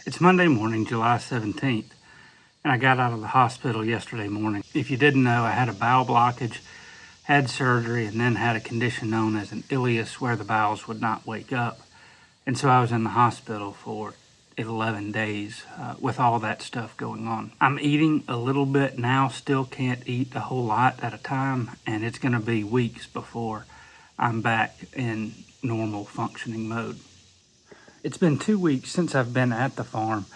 It's Monday morning, July 17th, and I got out of the hospital yesterday morning. If you didn't know, I had a bowel blockage, had surgery, and then had a condition known as an ileus where the bowels would not wake up. And so I was in the hospital for 11 days with all that stuff going on. I'm eating a little bit now, still can't eat a whole lot at a time, and it's going to be weeks before I'm back in normal functioning mode. It's been 2 weeks since I've been at the farm,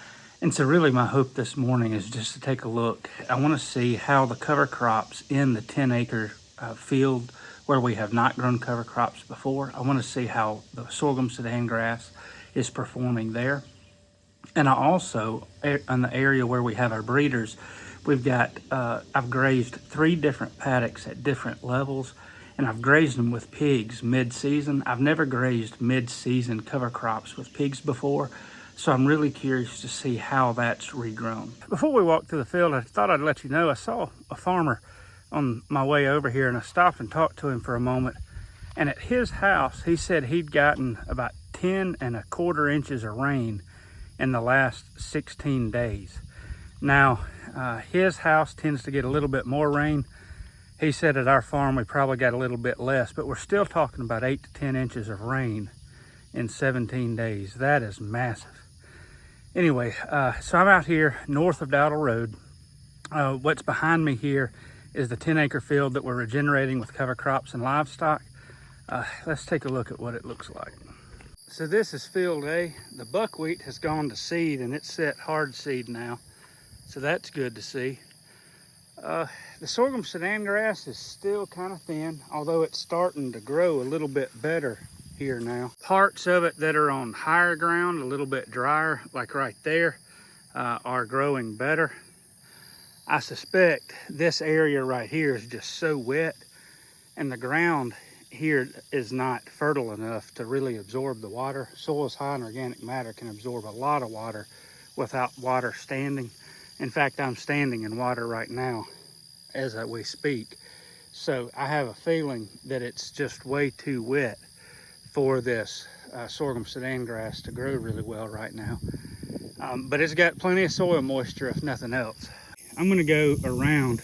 and so really my hope this morning is just to take a look. I want to see how the cover crops in the 10-acre field where we have not grown cover crops before. I want to see how the sorghum Sudan grass is performing there. And I also, in the area where we have our breeders, we've got, I've grazed 3 different paddocks at different levels, and I've grazed them with pigs mid-season. I've never grazed mid-season cover crops with pigs before, so I'm really curious to see how that's regrown. Before we walk through the field, I thought I'd let you know I saw a farmer on my way over here, and I stopped and talked to him for a moment. And at his house, he said he'd gotten about 10¼ inches of rain in the last 16 days. Now, his house tends to get a little bit more rain. He said at our farm we probably got a little bit less, but we're still talking about 8 to 10 inches of rain in 17 days. That is massive. Anyway, so I'm out here north of Dowdle Road. What's behind me here is the 10-acre field that we're regenerating with cover crops and livestock. Let's take a look at what it looks like. So this is field A. The buckwheat has gone to seed, and it's set hard seed now. So that's good to see. The sorghum Sudan grass is still kind of thin, although it's starting to grow a little bit better here now. Parts of it that are on higher ground, a little bit drier, like right there, are growing better. I suspect this area right here is just so wet, and the ground here is not fertile enough to really absorb the water. Soil's high in organic matter can absorb a lot of water without water standing. In fact, I'm standing in water right now as we speak. So I have a feeling that it's just way too wet for this sorghum Sudan grass to grow really well right now. But it's got plenty of soil moisture if nothing else. I'm gonna go around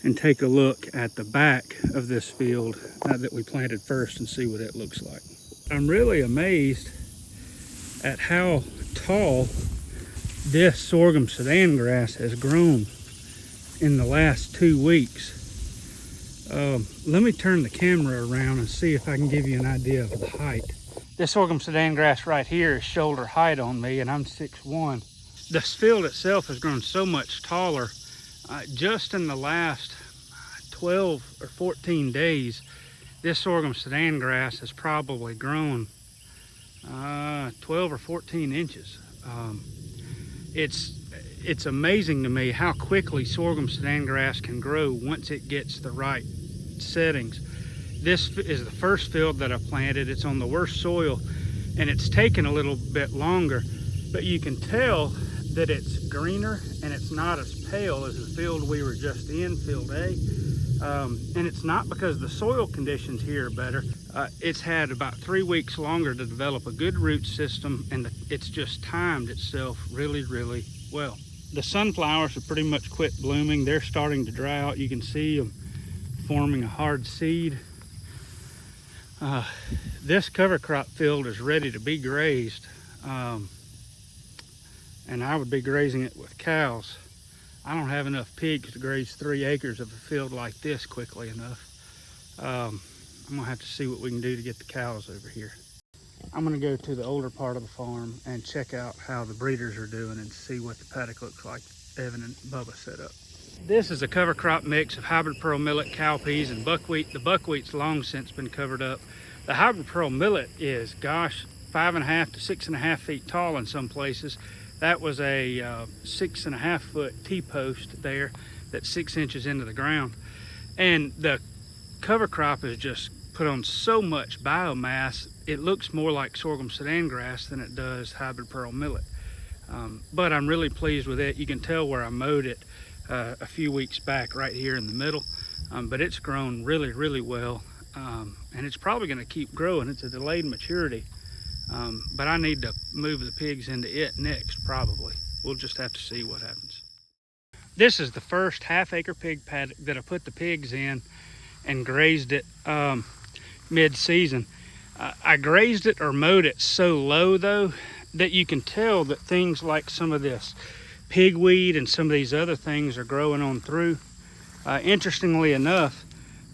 and take a look at the back of this field that we planted first and see what it looks like. I'm really amazed at how tall this sorghum Sudan grass has grown in the last 2 weeks. Let me turn the camera around and see if I can give you an idea of the height. This sorghum Sudan grass right here is shoulder height on me, and I'm 6'1". This field itself has grown so much taller. Just in the last 12 or 14 days, this sorghum Sudan grass has probably grown 12 or 14 inches. It's amazing to me how quickly sorghum Sudan grass can grow once it gets the right settings. This is the first field that I planted. It's on the worst soil, and it's taken a little bit longer, but you can tell that it's greener and it's not as pale as the field we were just in, field A. And it's not because the soil conditions here are better. It's had about 3 weeks longer to develop a good root system, and it's just timed itself really, really well. The sunflowers have pretty much quit blooming. They're starting to dry out. You can see them forming a hard seed. This cover crop field is ready to be grazed. And I would be grazing it with cows. I don't have enough pigs to graze 3 acres of a field like this quickly enough. I'm gonna have to see what we can do to get the cows over here. I'm gonna go to the older part of the farm and check out how the breeders are doing and see what the paddock looks like Evan and Bubba set up. This is a cover crop mix of hybrid pearl millet, cowpeas, and buckwheat. The buckwheat's long since been covered up. The hybrid pearl millet is, gosh, 5.5 to 6.5 feet tall in some places. That was a 6.5 foot T-post there that's 6 inches into the ground. And the cover crop is just put on so much biomass, it looks more like sorghum Sudan grass than it does hybrid pearl millet. But I'm really pleased with it. You can tell where I mowed it a few weeks back right here in the middle. But it's grown really, really well. And it's probably gonna keep growing. It's a delayed maturity. But I need to move the pigs into it next, probably. We'll just have to see what happens. This is the first half-acre pig paddock that I put the pigs in and grazed it mid-season. I grazed it or mowed it so low, though, that you can tell that things like some of this pigweed and some of these other things are growing on through. Interestingly enough,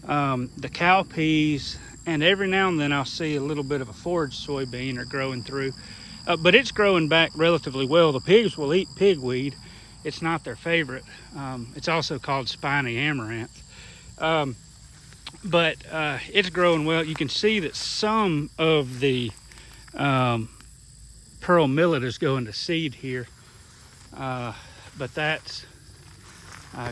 the cowpeas, and every now and then I'll see a little bit of a forage soybean are growing through, but it's growing back relatively well. The pigs will eat pigweed. It's not their favorite. It's also called spiny amaranth. But it's growing well. You can see that some of the pearl millet is going to seed here, but that's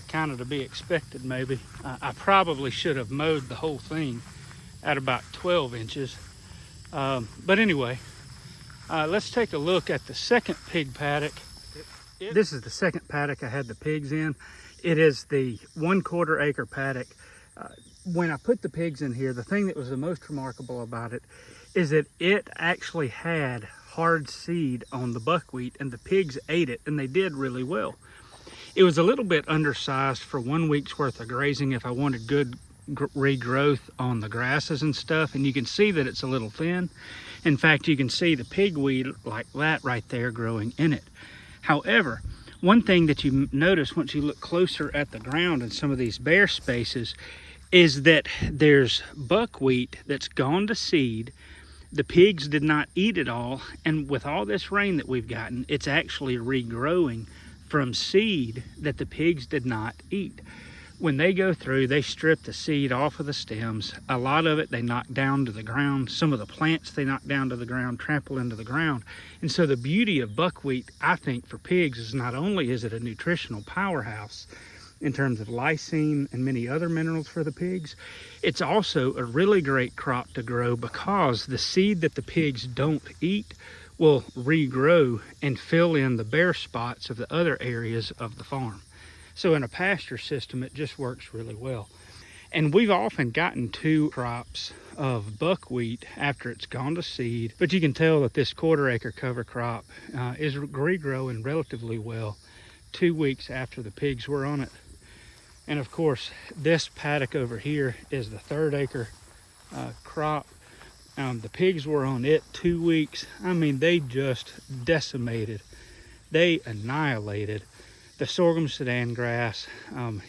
kind of to be expected, maybe. I probably should have mowed the whole thing at about 12 inches. But anyway, let's take a look at the second pig paddock. This is the second paddock I had the pigs in. It is the 1/4 acre paddock. When I put the pigs in here, the thing that was the most remarkable about it is that it actually had hard seed on the buckwheat, and the pigs ate it, and they did really well. It was a little bit undersized for 1 week's worth of grazing if I wanted good regrowth on the grasses and stuff, and you can see that it's a little thin. In fact, you can see the pigweed like that right there growing in it. However, one thing that you notice once you look closer at the ground in some of these bare spaces is that there's buckwheat that's gone to seed. The pigs did not eat it all, and with all this rain that we've gotten, it's actually regrowing from seed that the pigs did not eat. When they go through, they strip the seed off of the stems. A lot of it they knock down to the ground. Some of the plants they knock down to the ground, trample into the ground. And so the beauty of buckwheat, I think, for pigs is not only is it a nutritional powerhouse in terms of lysine and many other minerals for the pigs, it's also a really great crop to grow because the seed that the pigs don't eat will regrow and fill in the bare spots of the other areas of the farm. So in a pasture system, it just works really well. And we've often gotten 2 crops of buckwheat after it's gone to seed, but you can tell that this 1/4 acre cover crop is regrowing relatively well 2 weeks after the pigs were on it. And of course, this paddock over here is the 3rd acre crop. The pigs were on it 2 weeks. I mean, they just decimated. They annihilated the sorghum Sudan grass.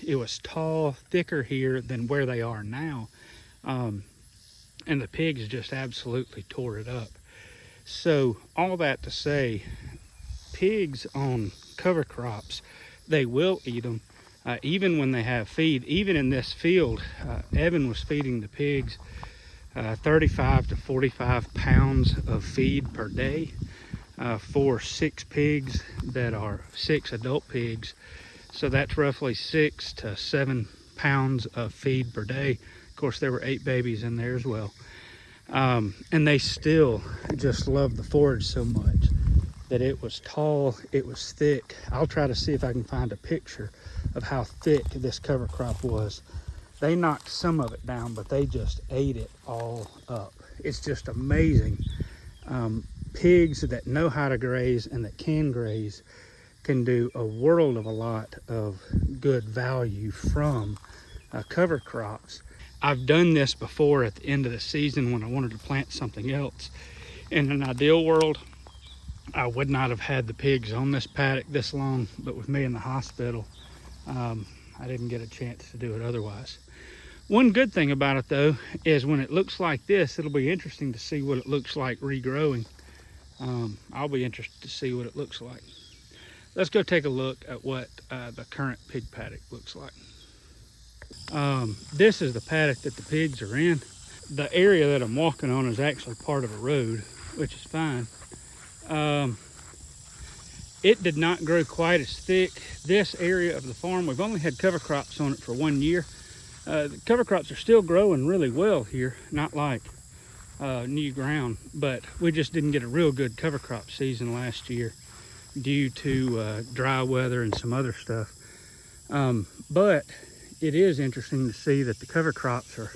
It was tall, thicker here than where they are now. And the pigs just absolutely tore it up. So all that to say, pigs on cover crops, they will eat them. Even when they have feed. Even in this field, Evan was feeding the pigs 35 to 45 pounds of feed per day for 6 pigs that are 6 adult pigs. So that's roughly 6 to 7 pounds of feed per day. Of course, there were 8 babies in there as well. And they still just love the forage so much that it was tall, it was thick. I'll try to see if I can find a picture of how thick this cover crop was. They knocked some of it down, but they just ate it all up. It's just amazing. Pigs that know how to graze and that can graze can do a world of a lot of good value from cover crops. I've done this before at the end of the season when I wanted to plant something else. In an ideal world, I would not have had the pigs on this paddock this long, but with me in the hospital, I didn't get a chance to do it otherwise. One good thing about it, though, is when it looks like this, it'll be interesting to see what it looks like regrowing. I'll be interested to see what it looks like. Let's go take a look at what the current pig paddock looks like. This is the paddock that the pigs are in. The area that I'm walking on is actually part of a road, which is fine. It did not grow quite as thick. This area of the farm, we've only had cover crops on it for 1 year. The cover crops are still growing really well here, not like new ground, but we just didn't get a real good cover crop season last year due to dry weather and some other stuff. But it is interesting to see that the cover crops are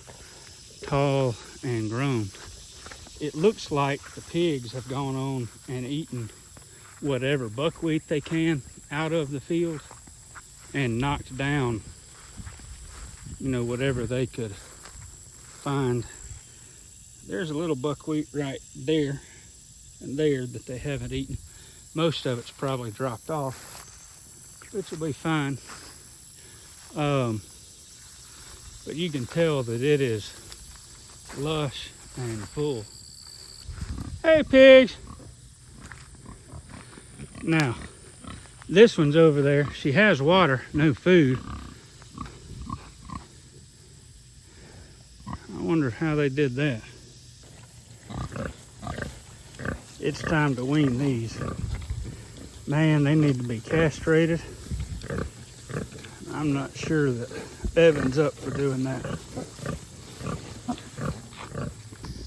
tall and grown. it looks like the pigs have gone on and eaten whatever buckwheat they can out of the field and knocked down, you know, whatever they could find. There's a little buckwheat right there and there that they haven't eaten. Most of it's probably dropped off, which will be fine. But you can tell that it is lush and full. Hey, pigs! Now, this one's over there. She has water, no food. I wonder how they did that. It's time to wean these. Man, they need to be castrated. I'm not sure that Evan's up for doing that.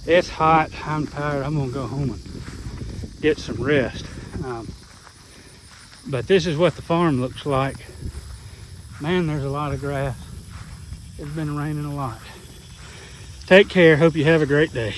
It's hot. I'm tired. I'm gonna go home and get some rest. But this is what the farm looks like. Man, there's a lot of grass. It's been raining a lot. Take care. Hope you have a great day.